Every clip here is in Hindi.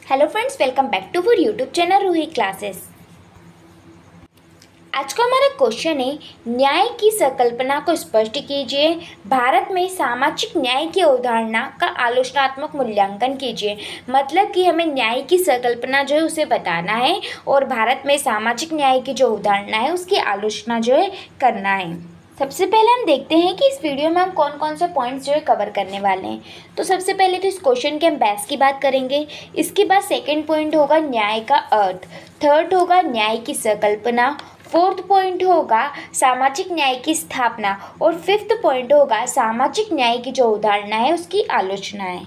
Hello friends, welcome back to our YouTube channel Roohi classes. आज का हमारा क्वेश्चन है, न्याय की संकल्पना को स्पष्ट कीजिए। भारत में सामाजिक न्याय की अवधारणा का आलोचनात्मक मूल्यांकन कीजिए। मतलब कि हमें न्याय की संकल्पना जो है उसे बताना है और भारत में सामाजिक न्याय की जो अवधारणा है उसकी आलोचना जो है करना है। सबसे पहले हम देखते हैं कि इस वीडियो में हम कौन कौन से पॉइंट्स जो है कवर करने वाले हैं। तो सबसे पहले तो इस क्वेश्चन के हम बेस की बात करेंगे। इसके बाद सेकंड पॉइंट होगा न्याय का अर्थ, थर्ड होगा न्याय की संकल्पना, फोर्थ पॉइंट होगा सामाजिक न्याय की स्थापना और फिफ्थ पॉइंट होगा सामाजिक न्याय की जो अवधारणा है उसकी आलोचना है।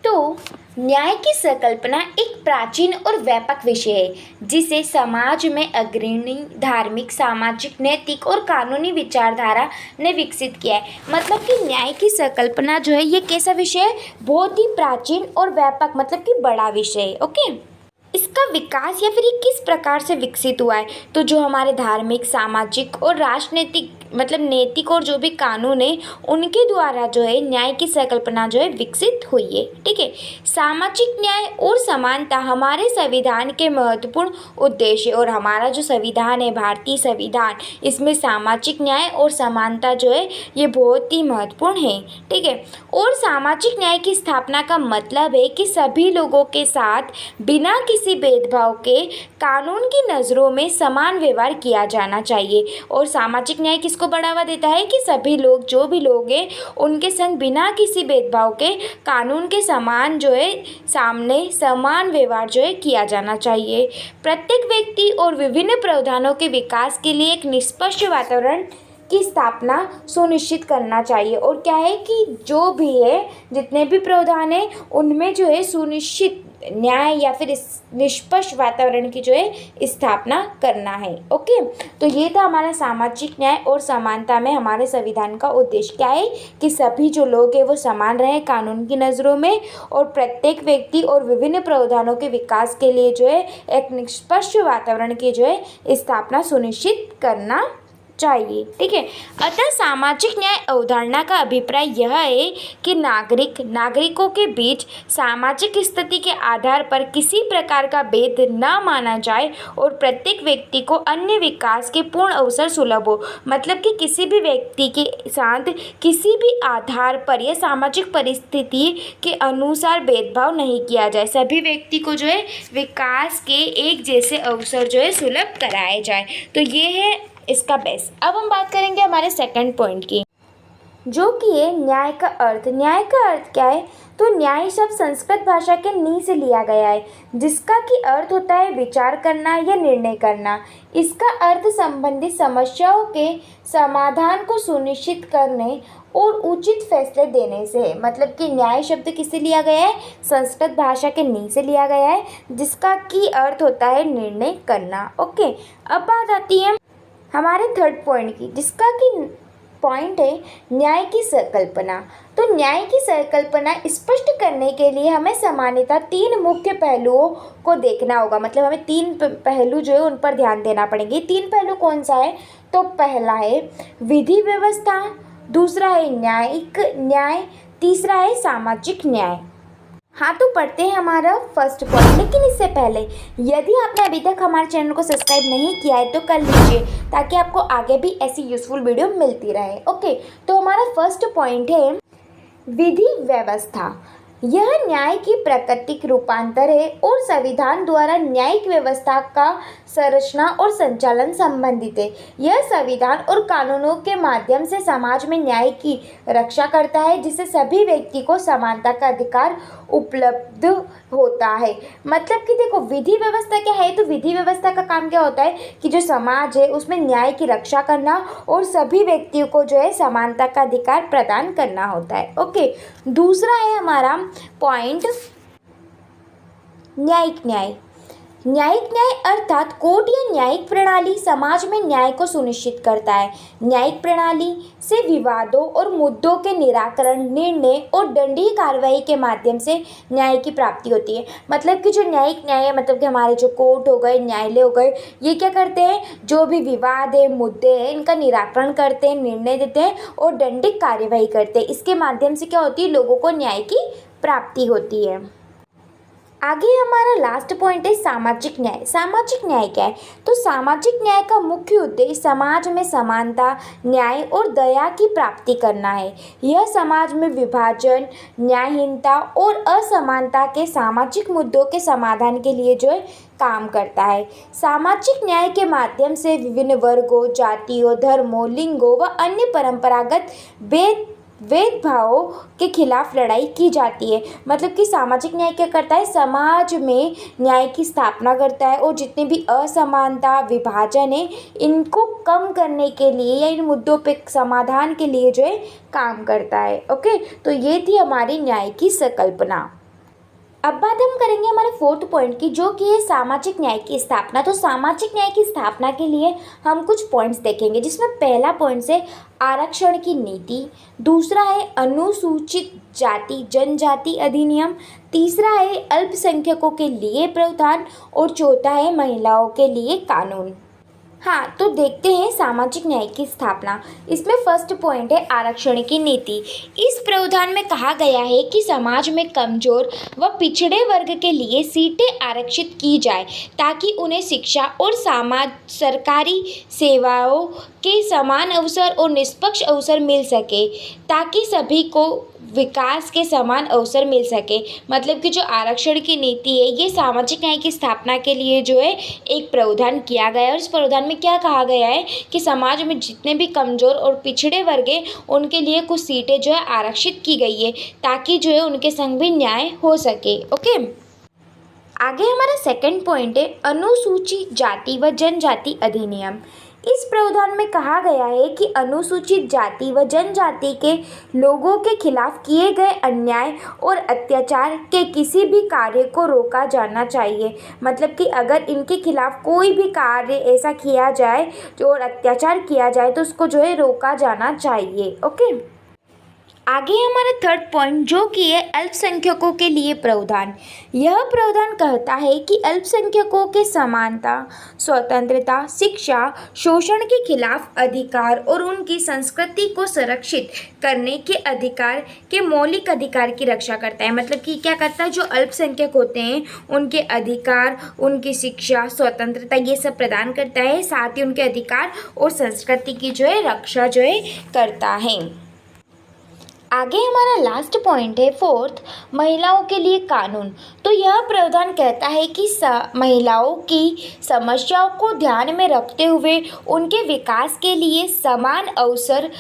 तो न्याय की संकल्पना एक प्राचीन और व्यापक विषय है जिसे समाज में अग्रणी धार्मिक, सामाजिक, नैतिक और कानूनी विचारधारा ने विकसित किया है। मतलब कि न्याय की संकल्पना जो है ये कैसा विषय है, बहुत ही प्राचीन और व्यापक, मतलब कि बड़ा विषय है। ओके, इसका विकास या फिर ये किस प्रकार से विकसित हुआ है, तो जो हमारे धार्मिक, सामाजिक और राजनीतिक मतलब नैतिक और जो भी कानून है उनके द्वारा जो है न्याय की संकल्पना जो है विकसित हुई है। ठीक है, सामाजिक न्याय और समानता हमारे संविधान के महत्वपूर्ण उद्देश्य और हमारा जो संविधान है भारतीय संविधान, इसमें सामाजिक न्याय और समानता जो है ये बहुत ही महत्वपूर्ण है। ठीक है, और सामाजिक न्याय की स्थापना का मतलब है कि सभी लोगों के साथ बिना किसी भेदभाव के कानून की नज़रों में समान व्यवहार किया जाना चाहिए। और सामाजिक न्याय किसको बढ़ावा देता है कि सभी लोग, जो भी लोग हैं उनके संग बिना किसी भेदभाव के कानून के समान जो है सामने समान व्यवहार जो है किया जाना चाहिए। प्रत्येक व्यक्ति और विभिन्न प्रावधानों के विकास के लिए एक निष्पक्ष वातावरण की स्थापना सुनिश्चित करना चाहिए। और क्या है कि जो भी है जितने भी प्रावधान है उनमें जो है सुनिश्चित न्याय या फिर इस निष्पक्ष वातावरण की जो है स्थापना करना है। ओके, तो ये था हमारा सामाजिक न्याय और समानता में हमारे संविधान का उद्देश्य क्या है कि सभी जो लोग हैं वो समान रहे कानून की नज़रों में और प्रत्येक व्यक्ति और विभिन्न प्रावधानों के विकास के लिए जो है एक निष्पक्ष वातावरण की जो है स्थापना सुनिश्चित करना चाहिए। ठीक है, अतः सामाजिक न्याय अवधारणा का अभिप्राय यह है कि नागरिकों के बीच सामाजिक स्थिति के आधार पर किसी प्रकार का भेद न माना जाए और प्रत्येक व्यक्ति को अन्य विकास के पूर्ण अवसर सुलभ हो। मतलब कि किसी भी व्यक्ति के साथ किसी भी आधार पर या सामाजिक परिस्थिति के अनुसार भेदभाव नहीं किया जाए, सभी व्यक्ति को जो है विकास के एक जैसे अवसर जो है सुलभ कराए जाए। तो ये है इसका बेस। अब हम बात करेंगे हमारे सेकंड पॉइंट की, जो कि है न्याय का अर्थ। न्याय का अर्थ क्या है, तो न्याय शब्द संस्कृत भाषा के नी से लिया गया है जिसका कि अर्थ होता है विचार करना या निर्णय करना। इसका अर्थ संबंधित समस्याओं के समाधान को सुनिश्चित करने और उचित फैसले देने से है। मतलब कि न्याय शब्द किससे लिया गया है, संस्कृत भाषा के नी से लिया गया है जिसका कि अर्थ होता है निर्णय करना। ओके, अब बात आती है हमारे थर्ड पॉइंट की, जिसका कि पॉइंट है न्याय की संकल्पना। तो न्याय की संकल्पना स्पष्ट करने के लिए हमें सामान्यतः तीन मुख्य पहलुओं को देखना होगा। मतलब हमें तीन पहलू जो है उन पर ध्यान देना पड़ेंगे। तीन पहलू कौन सा है, तो पहला है विधि व्यवस्था, दूसरा है न्यायिक न्याय, तीसरा है सामाजिक न्याय। हाँ, तो पढ़ते हैं हमारा फर्स्ट पॉइंट। लेकिन इससे पहले यदि आपने अभी तक हमारे चैनल को सब्सक्राइब नहीं किया है तो कर लीजिए ताकि आपको आगे भी ऐसी यूजफुल वीडियो मिलती रहे। ओके, तो हमारा फर्स्ट पॉइंट है विधि व्यवस्था। यह न्याय की प्राकृतिक रूपांतर है और संविधान द्वारा न्यायिक व्यवस्था का संरचना और संचालन संबंधित है। यह संविधान और कानूनों के माध्यम से समाज में न्याय की रक्षा करता है जिससे सभी व्यक्ति को समानता का अधिकार उपलब्ध होता है। मतलब कि देखो विधि व्यवस्था क्या है, तो विधि व्यवस्था का काम क्या होता है कि जो समाज है उसमें न्याय की रक्षा करना और सभी व्यक्तियों को जो है समानता का अधिकार प्रदान करना होता है। ओके, दूसरा है हमारा पॉइंट न्यायिक न्याय। न्यायिक न्याय अर्थात कोर्ट या न्यायिक प्रणाली समाज में न्याय को सुनिश्चित करता है। न्यायिक प्रणाली से विवादों और मुद्दों के निराकरण, निर्णय और दंडीय कार्रवाई के माध्यम से न्याय की प्राप्ति होती है। मतलब कि जो न्यायिक न्याय है, मतलब कि हमारे जो कोर्ट हो गए, न्यायालय हो गए, ये क्या करते हैं, जो भी विवाद है, मुद्दे हैं, इनका निराकरण करते हैं, निर्णय देते हैं और दंडिक कार्यवाही करते हैं। इसके माध्यम से क्या होती है, लोगों को न्याय की प्राप्ति होती है। आगे हमारा लास्ट पॉइंट है सामाजिक न्याय। सामाजिक न्याय क्या है? तो सामाजिक न्याय का मुख्य उद्देश्य समाज में समानता, न्याय और दया की प्राप्ति करना है। यह समाज में विभाजन, न्यायहीनता और असमानता के सामाजिक मुद्दों के समाधान के लिए जो है काम करता है। सामाजिक न्याय के माध्यम से विभिन्न वर्गों, जातियों, धर्मों, लिंगों व अन्य परंपरागत भेदभावों के खिलाफ लड़ाई की जाती है। मतलब कि सामाजिक न्याय क्या करता है? समाज में न्याय की स्थापना करता है और जितनी भी असमानता, विभाजन है, इनको कम करने के लिए या इन मुद्दों पे समाधान के लिए जो है काम करता है। ओके, तो ये थी हमारी न्याय की संकल्पना। अब बात हम करेंगे हमारे फोर्थ पॉइंट की, जो कि है सामाजिक न्याय की स्थापना। तो सामाजिक न्याय की स्थापना के लिए हम कुछ पॉइंट्स देखेंगे, जिसमें पहला पॉइंट है आरक्षण की नीति, दूसरा है अनुसूचित जाति जनजाति अधिनियम, तीसरा है अल्पसंख्यकों के लिए प्रावधान और चौथा है महिलाओं के लिए कानून। हाँ, तो देखते हैं सामाजिक न्याय की स्थापना। इसमें फर्स्ट पॉइंट है आरक्षण की नीति। इस प्रावधान में कहा गया है कि समाज में कमजोर व पिछड़े वर्ग के लिए सीटें आरक्षित की जाए, ताकि उन्हें शिक्षा और सरकारी सेवाओं के समान अवसर और निष्पक्ष अवसर मिल सके, ताकि सभी को विकास के समान अवसर मिल सके। मतलब कि जो आरक्षण की नीति है, ये सामाजिक न्याय की स्थापना के लिए जो है एक प्रावधान किया गया है। और इस प्रावधान में क्या कहा गया है कि समाज में जितने भी कमज़ोर और पिछड़े वर्ग हैं, उनके लिए कुछ सीटें जो है आरक्षित की गई है, ताकि जो है उनके संग भी न्याय हो सके। ओके, आगे हमारा सेकंड पॉइंट है अनुसूचित जाति व जनजाति अधिनियम। इस प्रावधान में कहा गया है कि अनुसूचित जाति व जनजाति के लोगों के खिलाफ किए गए अन्याय और अत्याचार के किसी भी कार्य को रोका जाना चाहिए। मतलब कि अगर इनके खिलाफ कोई भी कार्य ऐसा किया जाए जो और अत्याचार किया जाए, तो उसको जो है रोका जाना चाहिए। ओके, आगे हमारा थर्ड पॉइंट, जो कि है अल्पसंख्यकों के लिए प्रावधान। यह प्रावधान कहता है कि अल्पसंख्यकों के समानता, स्वतंत्रता, शिक्षा, शोषण के खिलाफ अधिकार और उनकी संस्कृति को संरक्षित करने के अधिकार के मौलिक अधिकार की रक्षा करता है। मतलब कि क्या करता है? जो अल्पसंख्यक होते हैं उनके अधिकार, उनकी शिक्षा, स्वतंत्रता, ये सब प्रदान करता है, साथ ही उनके अधिकार और संस्कृति की जो है रक्षा जो है करता है। आगे हमारा लास्ट पॉइंट है फोर्थ, महिलाओं के लिए कानून। तो यह प्रावधान कहता है कि महिलाओं की समस्याओं को ध्यान में रखते हुए उनके विकास के लिए समान अवसर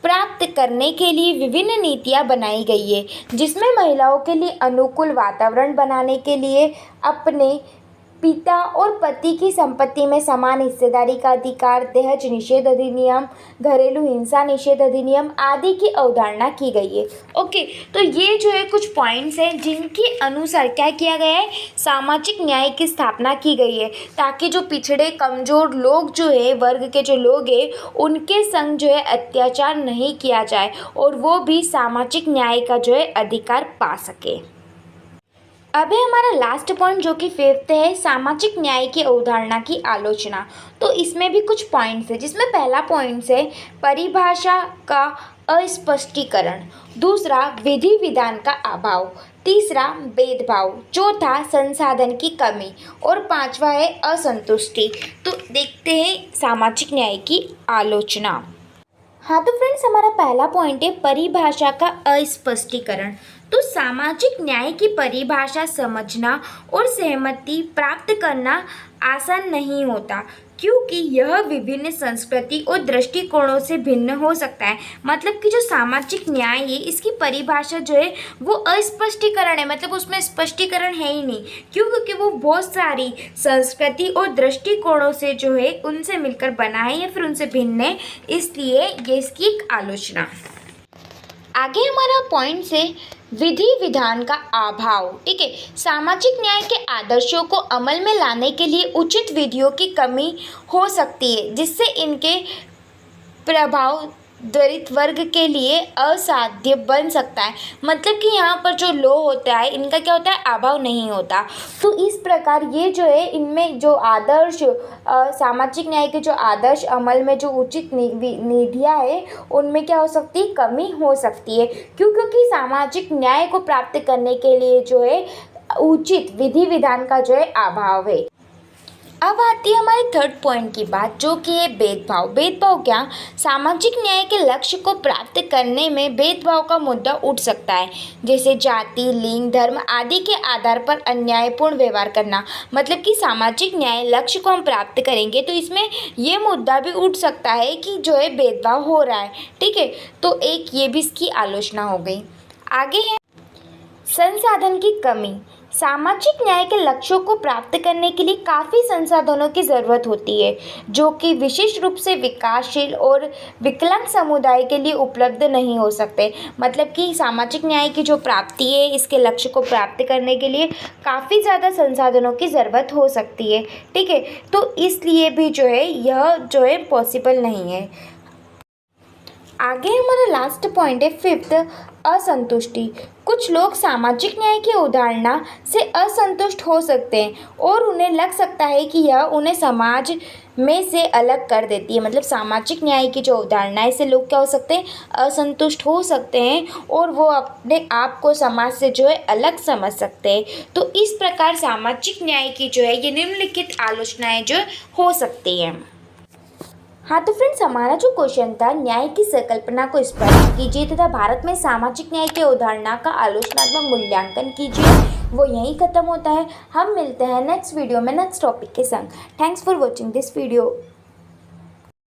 प्राप्त करने के लिए विभिन्न नीतियां बनाई गई है, जिसमें महिलाओं के लिए अनुकूल वातावरण बनाने के लिए अपने पिता और पति की संपत्ति में समान हिस्सेदारी का अधिकार, दहेज निषेध अधिनियम, घरेलू हिंसा निषेध अधिनियम आदि की अवधारणा की गई है। ओके, तो ये जो है कुछ पॉइंट्स हैं जिनके अनुसार क्या किया गया है? सामाजिक न्याय की स्थापना की गई है, ताकि जो पिछड़े कमज़ोर लोग जो है, वर्ग के जो लोग हैं, उनके संग जो है अत्याचार नहीं किया जाए और वो भी सामाजिक न्याय का जो है अधिकार पा सके। अब है हमारा लास्ट पॉइंट, जो कि फिफ्थ है सामाजिक न्याय की अवधारणा की आलोचना। तो इसमें भी कुछ पॉइंट्स है, जिसमें पहला पॉइंट है परिभाषा का अस्पष्टीकरण, दूसरा विधि विधान का अभाव, तीसरा भेदभाव, चौथा संसाधन की कमी और पांचवा है असंतुष्टि। तो देखते हैं सामाजिक न्याय की आलोचना। हाँ, तो फ्रेंड्स हमारा पहला पॉइंट है परिभाषा का अस्पष्टीकरण। तो सामाजिक न्याय की परिभाषा समझना और सहमति प्राप्त करना आसान नहीं होता, क्योंकि यह विभिन्न संस्कृति और दृष्टिकोणों से भिन्न हो सकता है। मतलब कि जो सामाजिक न्याय है, इसकी परिभाषा जो है वो अस्पष्टीकरण है, मतलब उसमें स्पष्टीकरण है ही नहीं। क्यों? क्योंकि वो बहुत सारी संस्कृति और दृष्टिकोणों से जो है उनसे मिलकर बना है या फिर उनसे भिन्न है, इसलिए ये इसकी एक आलोचना। आगे हमारा पॉइंट से विधि विधान का अभाव। ठीक है, सामाजिक न्याय के आदर्शों को अमल में लाने के लिए उचित विधियों की कमी हो सकती है, जिससे इनके प्रभाव दलित वर्ग के लिए असाध्य बन सकता है। मतलब कि यहाँ पर जो लो होता है, इनका क्या होता है? अभाव नहीं होता। तो इस प्रकार ये जो है, इनमें जो आदर्श सामाजिक न्याय के जो आदर्श अमल में जो उचित निधियाँ है, उनमें क्या हो सकती है? कमी हो सकती है। क्यों? क्योंकि सामाजिक न्याय को प्राप्त करने के लिए जो है उचित विधि विधान का जो है अभाव है। अब आती है हमारे थर्ड पॉइंट की बात, जो कि है भेदभाव। भेदभाव क्या? सामाजिक न्याय के लक्ष्य को प्राप्त करने में भेदभाव का मुद्दा उठ सकता है, जैसे जाति, लिंग, धर्म आदि के आधार पर अन्यायपूर्ण व्यवहार करना। मतलब कि सामाजिक न्याय लक्ष्य को हम प्राप्त करेंगे तो इसमें ये मुद्दा भी उठ सकता है कि जो है भेदभाव हो रहा है। ठीक है, तो एक ये भी इसकी आलोचना हो गई। आगे है संसाधन की कमी। सामाजिक न्याय के लक्ष्यों को प्राप्त करने के लिए काफ़ी संसाधनों की ज़रूरत होती है, जो कि विशेष रूप से विकासशील और विकलांग समुदाय के लिए उपलब्ध नहीं हो सकते। मतलब कि सामाजिक न्याय की जो प्राप्ति है, इसके लक्ष्य को प्राप्त करने के लिए काफ़ी ज़्यादा संसाधनों की ज़रूरत हो सकती है। ठीक है, तो इसलिए भी जो है यह जो है पॉसिबल नहीं है। आगे हमारा लास्ट पॉइंट है फिफ्थ, असंतुष्टि। कुछ लोग सामाजिक न्याय की अवधारणा से असंतुष्ट हो सकते हैं और उन्हें लग सकता है कि यह उन्हें समाज में से अलग कर देती है। मतलब सामाजिक न्याय की जो अवधारणा है, इससे लोग क्या हो सकते हैं? असंतुष्ट हो सकते हैं और वो अपने आप को समाज से जो है अलग समझ सकते हैं। तो इस प्रकार सामाजिक न्याय की जो है ये निम्नलिखित आलोचनाएं जो हो सकती हैं। हाँ तो फ्रेंड्स, हमारा जो क्वेश्चन था, न्याय की संकल्पना को स्पष्ट कीजिए तथा भारत में सामाजिक न्याय की अवधारणा का आलोचनात्मक मूल्यांकन कीजिए, वो यहीं खत्म होता है। हम मिलते हैं नेक्स्ट वीडियो में नेक्स्ट टॉपिक के संग। Thanks for watching this video.